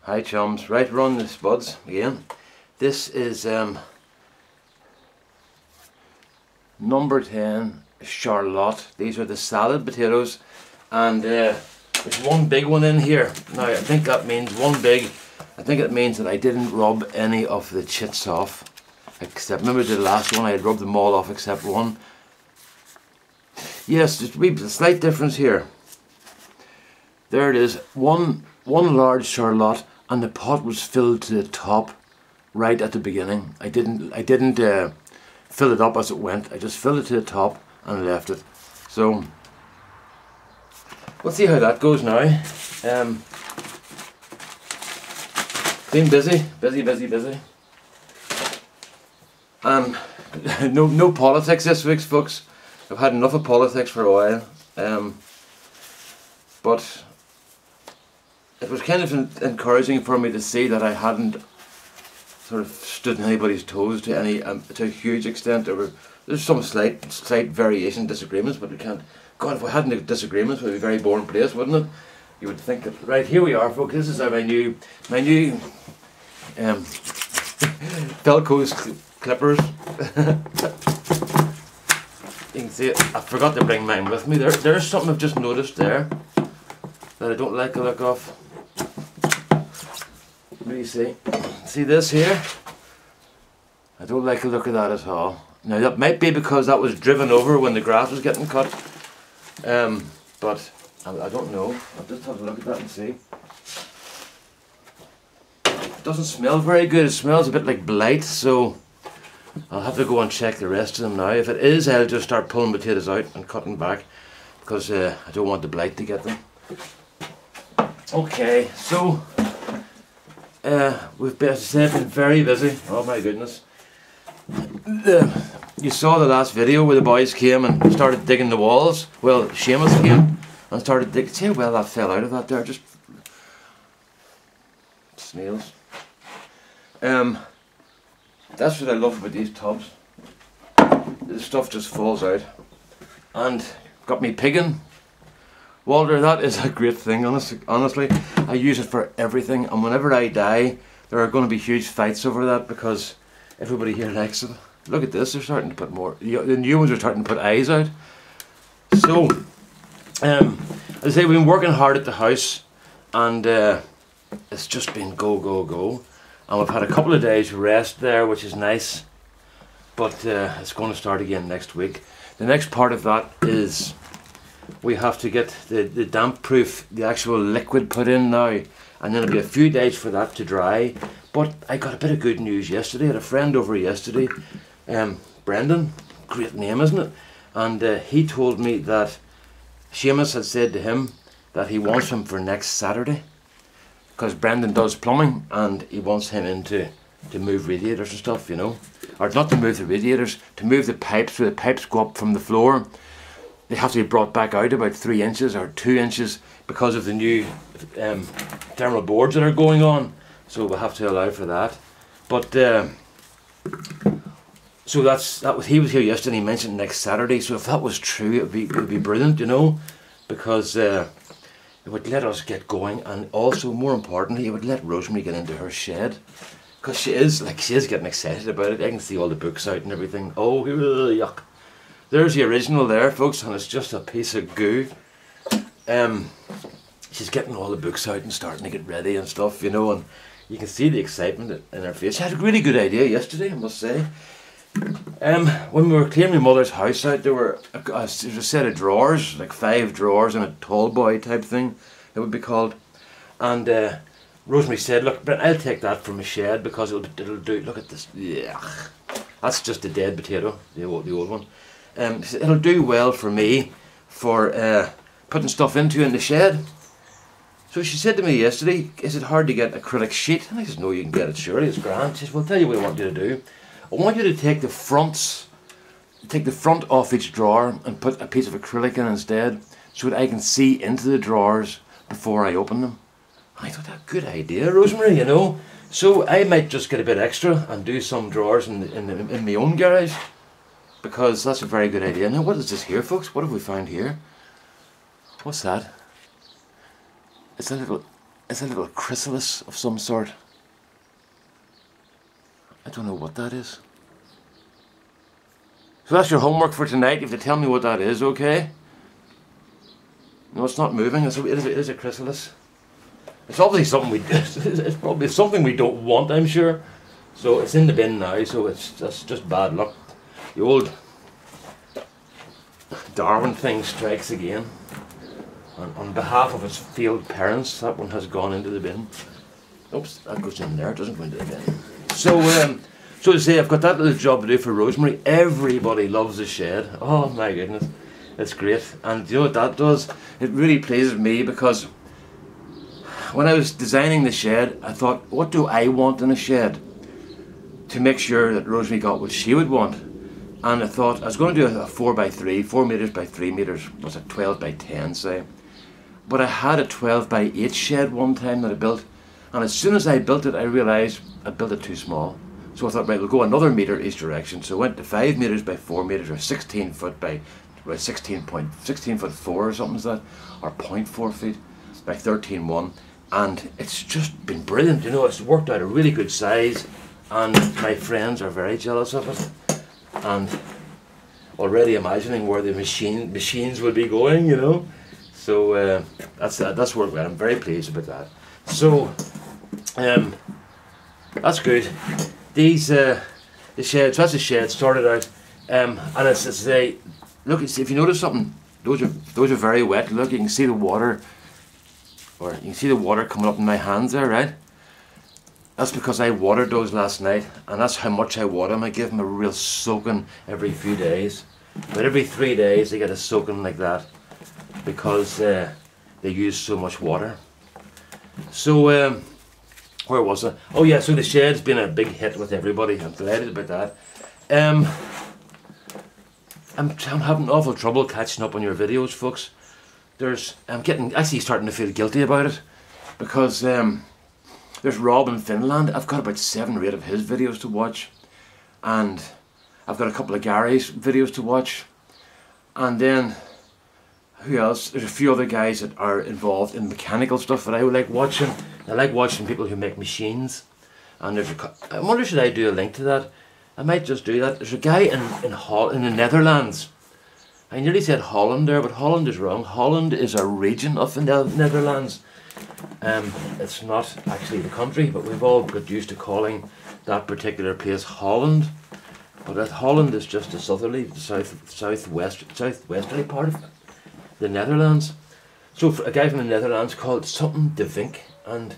Hi chums, right, we're on the spuds again. This is number 10 Charlotte. These are the salad potatoes, and there's one big one in here. Now I think that means one big. I think it means that I didn't rub any of the chits off, except, remember the last one I had rubbed them all off except one. Yes, there's a slight difference here. There it is, one large Charlotte, and the pot was filled to the top right at the beginning. I didn't fill it up as it went. I just filled it to the top and left it. So we'll see how that goes now. Been busy. No politics this week, folks. I've had enough of politics for a while. But it was kind of encouraging for me to see that I hadn't sort of stood on anybody's toes to a huge extent. There's some slight variation, disagreements, but we can't. God, if we hadn't disagreements, it would be a very boring place, wouldn't it? You would think that. Right, here we are, folks. This is my new Velcro's clippers. You can see it. I forgot to bring mine with me. There's something I've just noticed there that I don't like the look of. What do you see? See this here? I don't like the look of that at all. Now that might be because that was driven over when the grass was getting cut. But I don't know. I'll just have a look at that and see. It doesn't smell very good. It smells a bit like blight, so I'll have to go and check the rest of them now. If it is, I'll just start pulling potatoes out and cutting back, because I don't want the blight to get them. Okay, so we've been, as I said, been very busy. Oh my goodness. You saw the last video where the boys came and started digging the walls. Well, Seamus came and started digging. See how well that fell out of that there? Just snails. That's what I love about these tubs. The stuff just falls out. And got me pigging. Walter, that is a great thing, honestly. I use it for everything, and whenever I die, there are going to be huge fights over that because everybody here likes it. Look at this, they're starting to put more. The new ones are starting to put eyes out. So, as I say, we've been working hard at the house, and it's just been go. And we've had a couple of days rest there, which is nice, but it's going to start again next week. The next part of that is we have to get the damp proof, the actual liquid put in now, and then it'll be a few days for that to dry. But I got a bit of good news yesterday. I had a friend over yesterday, Brendan, great name, isn't it? And he told me that Seamus had said to him that he wants him for next Saturday, because Brendan does plumbing and he wants him in to move radiators and stuff, you know. Or not to move the radiators, to move the pipes, where the pipes go up from the floor. They have to be brought back out about 3 inches or 2 inches because of the new thermal boards that are going on. So we'll have to allow for that. But so that was, he was here yesterday. He mentioned next Saturday. So if that was true, it would be brilliant, you know, because it would let us get going, and also more importantly, it would let Rosemary get into her shed, because she is getting excited about it. I can see all the books out and everything. Oh, yuck. There's the original there, folks, and it's just a piece of goo. She's getting all the books out and starting to get ready and stuff, you know, and you can see the excitement in her face. She had a really good idea yesterday, I must say. When we were clearing my mother's house out, there was a set of drawers, like 5 drawers in a tall boy type thing, it would be called. And Rosemary said, look, but I'll take that from a shed because it'll do. Look at this. Yeah, that's just a dead potato, the old one. She said, it'll do well for me for putting stuff into in the shed. So she said to me yesterday, is it hard to get acrylic sheet? And I said, no, you can get it, surely, it's grand. She said, well, I'll tell you what I want you to do. I want you to take the front off each drawer and put a piece of acrylic in instead, so that I can see into the drawers before I open them. I thought, that's a good idea, Rosemary, you know. So I might just get a bit extra and do some drawers in my own garage, because that's a very good idea. Now, what is this here, folks? What have we found here? What's that? It's a little it's a little chrysalis of some sort. I don't know what that is. So that's your homework for tonight. You have to tell me what that is, okay? No, it's not moving. It is a chrysalis. It's obviously something it's probably something we don't want, I'm sure. So it's in the bin now, so that's just bad luck. The old Darwin thing strikes again. On behalf of its failed parents, that one has gone into the bin. Oops, that goes in there, it doesn't go into the bin. So, so to say, I've got that little job to do for Rosemary. Everybody loves the shed. Oh my goodness, it's great. And you know what that does? It really pleases me, because when I was designing the shed, I thought, what do I want in a shed to make sure that Rosemary got what she would want? And I thought I was going to do a 4x3, 4 metres by 3 metres, was it 12 by 10 say. But I had a 12 by 8 shed one time that I built, and as soon as I built it I realised I built it too small. So I thought, right, we'll go another metre each direction. So I went to 5 metres by 4 metres, or 16 foot by 16 foot 4 or something like that, or 0.4 feet by 13.1, and it's just been brilliant. You know, it's worked out a really good size, and my friends are very jealous of it, and already imagining where the machines will be going, you know. So that's worked well. I'm very pleased about that. So that's good. These the sheds. That's the shed started out, and it's to say, look, if you notice something, those are very wet. Look, you can see the water, or you can see the water coming up in my hands there, right? That's because I watered those last night, and that's how much I water them. I give them a real soaking every few days, but every 3 days they get a soaking like that, because they use so much water. So where was I? Oh yeah, so the shed's been a big hit with everybody. I'm delighted about that. I'm having awful trouble catching up on your videos, folks. I'm actually starting to feel guilty about it, because there's Rob in Finland. I've got about 7 or 8 of his videos to watch, and I've got a couple of Gary's videos to watch, and then who else? There's a few other guys that are involved in mechanical stuff that I would like watching. I like watching people who make machines, and I wonder, should I do a link to that? I might just do that. There's a guy in the Netherlands. I nearly said Holland there, but Holland is wrong. Holland is a region of the Netherlands. It's not actually the country, but we've all got used to calling that particular place Holland. But that Holland is just the southerly, southwesterly part of the Netherlands. So for a guy from the Netherlands called something De Vink, and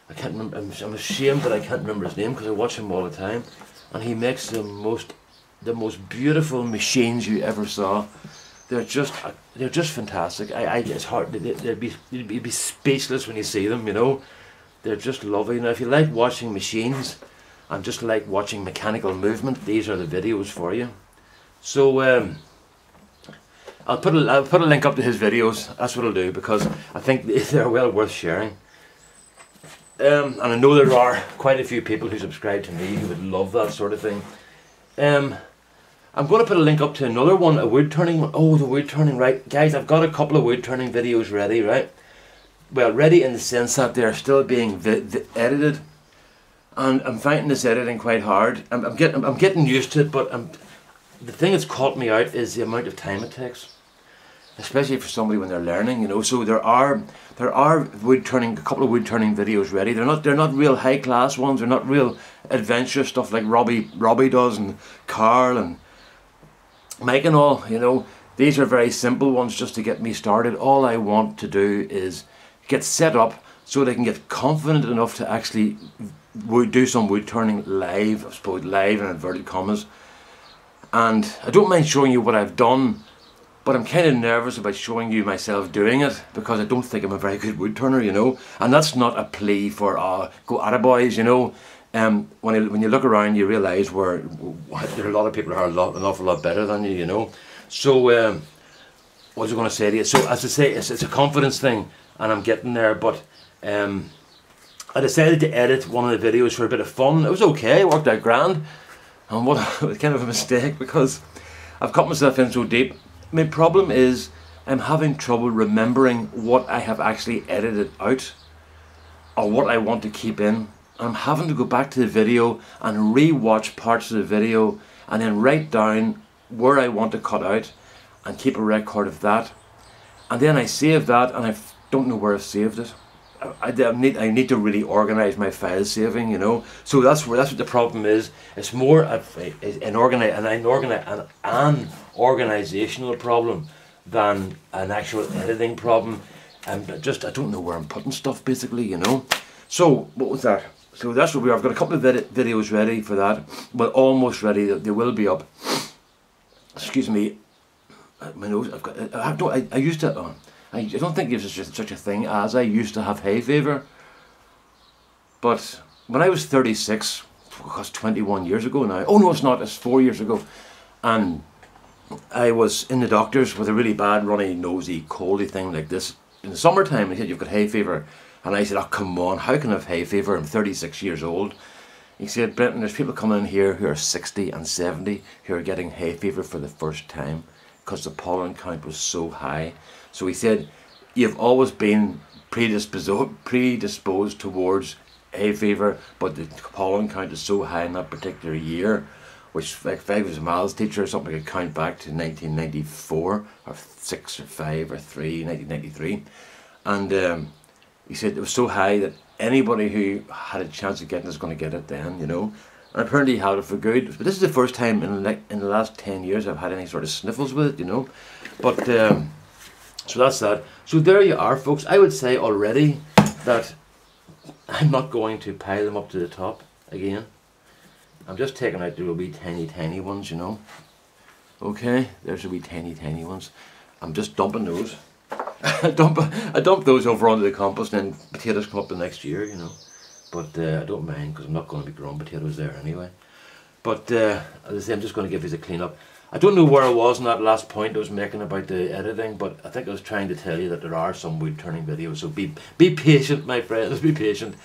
I can't remember. I'm ashamed that I can't remember his name, because I watch him all the time, and he makes the most beautiful machines you ever saw. They're just fantastic. It's hard. You'd be speechless when you see them. You know, they're just lovely. Now, if you like watching machines and just like watching mechanical movement, these are the videos for you. So I'll put a link up to his videos. That's what I'll do, because I think they're well worth sharing. And I know there are quite a few people who subscribe to me who would love that sort of thing. I'm going to put a link up to another one, a wood turning one. Oh, the wood turning, right. Guys, I've got a couple of wood turning videos ready, right? Well, ready in the sense that they're still being edited. And I'm finding this editing quite hard. I'm getting used to it, but the thing that's caught me out is the amount of time it takes. Especially for somebody when they're learning, you know. So there are wood turning, a couple of wood turning videos ready. They're not real high class ones. They're not real adventurous stuff like Robbie does, and Carl and Mike and all, you know. These are very simple ones just to get me started. All I want to do is get set up so they can get confident enough to actually do some wood turning live, I suppose, live in inverted commas. And I don't mind showing you what I've done, but I'm kind of nervous about showing you myself doing it, because I don't think I'm a very good wood turner, you know. And that's not a plea for go attaboys, you know. When you look around, you realise there are a lot of people who are an awful lot better than you, you know. So what was I going to say to you? So as I say, it's a confidence thing, and I'm getting there. But I decided to edit one of the videos for a bit of fun. It was okay, it worked out grand. And what was kind of a mistake, because I've cut myself in so deep. My problem is I'm having trouble remembering what I have actually edited out. or what I want to keep in. I'm having to go back to the video and re-watch parts of the video and then write down where I want to cut out and keep a record of that. And then I save that, and I don't know where I've saved it. I need to really organise my file saving, you know. So that's what the problem is. It's more an organisational problem than an actual editing problem. And I don't know where I'm putting stuff, basically, you know. So what was that? So that's what we are. I've got a couple of videos ready for that. Well, almost ready. They will be up. Excuse me. My nose. I used to. I don't think there's such a thing as I used to have hay fever. But when I was 36, that's 21 years ago now. Oh no, it's not. It's 4 years ago, and I was in the doctors with a really bad runny, nosy, coldy thing like this in the summertime. They said you've got hay fever, and I said, "Oh come on, how can I have hay fever? I'm 36 years old." He said, "Brenton, there's people coming in here who are 60 and 70 who are getting hay fever for the first time because the pollen count was so high." So he said, "You've always been predisposed towards hay fever, but the pollen count is so high in that particular year," which, like, if I was a maths teacher or something, I could count back to 1994 or 6 or 5 or 3, 1993. And he said it was so high that anybody who had a chance of getting it is going to get it then, you know. And apparently he had it for good. But this is the first time in the last 10 years I've had any sort of sniffles with it, you know. But so that's that. So there you are, folks. I would say already that I'm not going to pile them up to the top again. I'm just taking out the wee tiny ones, you know. Okay, there's the wee tiny ones. I'm just dumping those. I dump those over onto the compost, and then potatoes come up the next year, you know. But I don't mind, because I'm not going to be growing potatoes there anyway. But as I say, I'm just going to give these a clean up. I don't know where I was in that last point I was making about the editing, but I think I was trying to tell you that there are some wood turning videos, so be patient, my friends, be patient.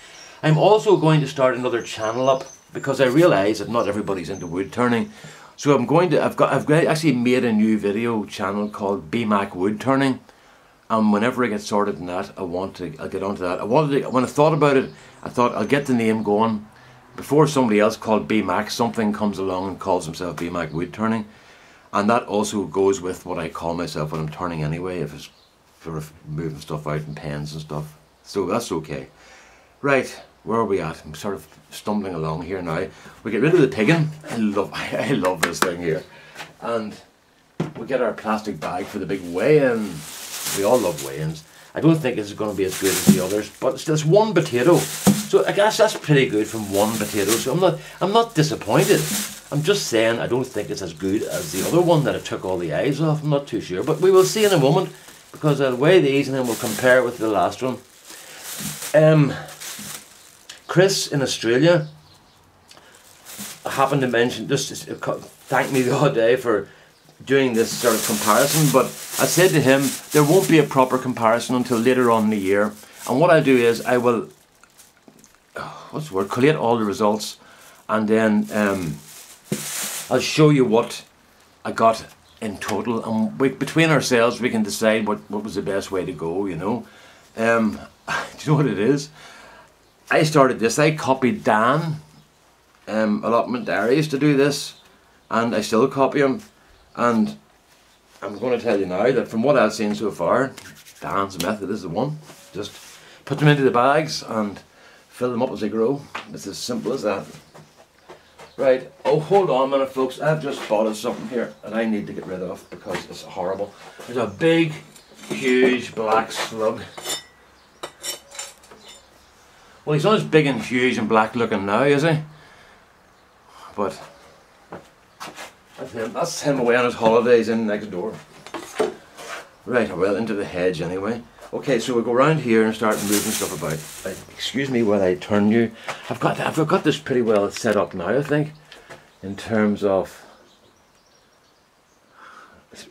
I'm also going to start another channel up, because I realise that not everybody's into wood turning. So I've actually made a new video channel called BMAC Wood Turning, and whenever I get sorted in that, I'll get onto that. When I thought about it, I thought I'll get the name going before somebody else called BMAC something comes along and calls himself BMAC Wood Turning. And that also goes with what I call myself when I'm turning anyway, if it's sort of moving stuff out in pens and stuff. So that's okay. Right, where are we at? I'm sort of stumbling along here now. We get rid of the piggin. I love this thing here. And we get our plastic bag for the big weigh-in. We all love weigh-ins. I don't think this is going to be as good as the others, but it's just one potato. So I guess that's pretty good from one potato. So I'm not disappointed. I'm just saying I don't think it's as good as the other one that I took all the eyes off. I'm not too sure, but we will see in a moment, because I'll weigh these and then we'll compare it with the last one. Chris in Australia happened to mention, just thanked me the other day for doing this sort of comparison, but I said to him there won't be a proper comparison until later on in the year, and what I'll do is I will collate all the results, and then I'll show you what I got in total, and between ourselves we can decide what was the best way to go, you know. Do you know what it is? I started this, I copied Dan Allotment Diaries to do this, and I still copy him, and I'm going to tell you now that from what I've seen so far, Dan's method is the one. Just put them into the bags and fill them up as they grow. It's as simple as that. Right, oh hold on a minute folks, I've just spotted something here that I need to get rid of because it's horrible. There's a big, huge black slug. Well, he's not as big and huge and black looking now, is he? But that's him away on his holidays in next door. Right, well, into the hedge anyway. Okay, so we'll go around here and start moving stuff about. Excuse me while I turn you. I've got this pretty well set up now, I think, in terms of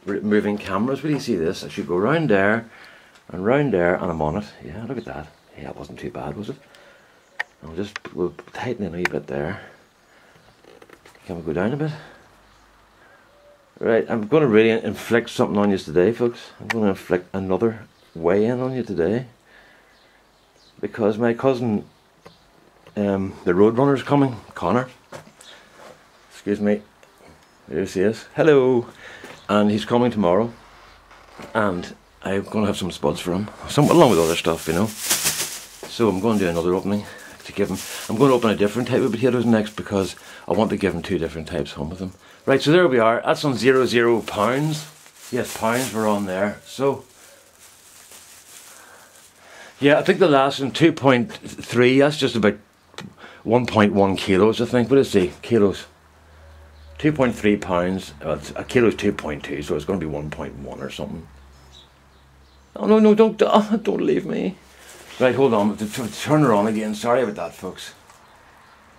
moving cameras. Will you see this? I should go round there, and I'm on it. Yeah, look at that. Yeah, it wasn't too bad, was it? We'll tighten it a wee bit there. Can we go down a bit? Right, I'm going to really inflict something on you today, folks. I'm going to inflict another weigh-in on you today. because my cousin, the Roadrunner's coming, Connor. Excuse me. There he is. Hello. And he's coming tomorrow. And I'm going to have some spuds for him. Along with other stuff, you know. So I'm going to do another opening to give him. I'm going to open a different type of potatoes next because I want to give him 2 different types home with him. Right, so there we are. That's on 00 pounds. Yes, pounds were on there. So, yeah, I think the last one, 2.3, that's just about 1.1 kilos, I think. What is it? Kilos. 2.3 pounds. A kilo is 2.2, so it's going to be 1.1 or something. Oh, no, don't leave me. Right, hold on. Turn her on again. Sorry about that, folks.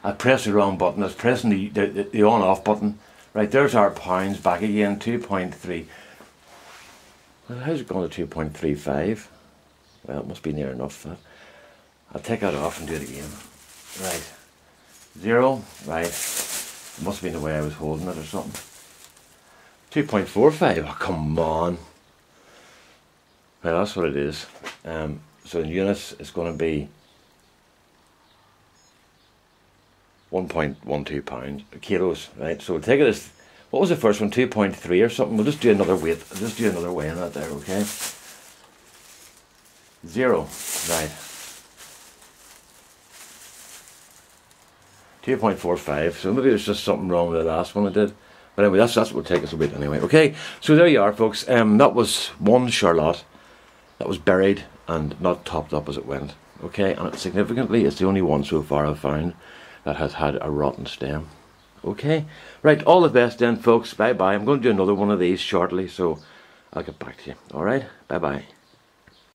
I pressed the wrong button. I was pressing the on-off button. Right, there's our pounds back again, 2.3. Well, how's it going to 2.35? Well, it must be near enough. I'll take that off and do it again. Right. 0, right. It must have been the way I was holding it or something. 2.45, oh come on. Right, that's what it is. So in units, it's going to be 1.12 pounds, kilos, right? So we'll take it as, what was the first one, 2.3 or something? We'll just do another weight, I'll just do another weigh on that there, okay? 0, right. 2.45, so maybe there's just something wrong with the last one I did. But anyway, that's what we'll take as a weight anyway, okay? So there you are, folks. That was one Charlotte that was buried and not topped up as it went, okay? And significantly, it's the only one so far I've found that has had a rotten stem. Okay, right, all the best then, folks. Bye bye. I'm going to do another one of these shortly, so I'll get back to you. All right, bye bye.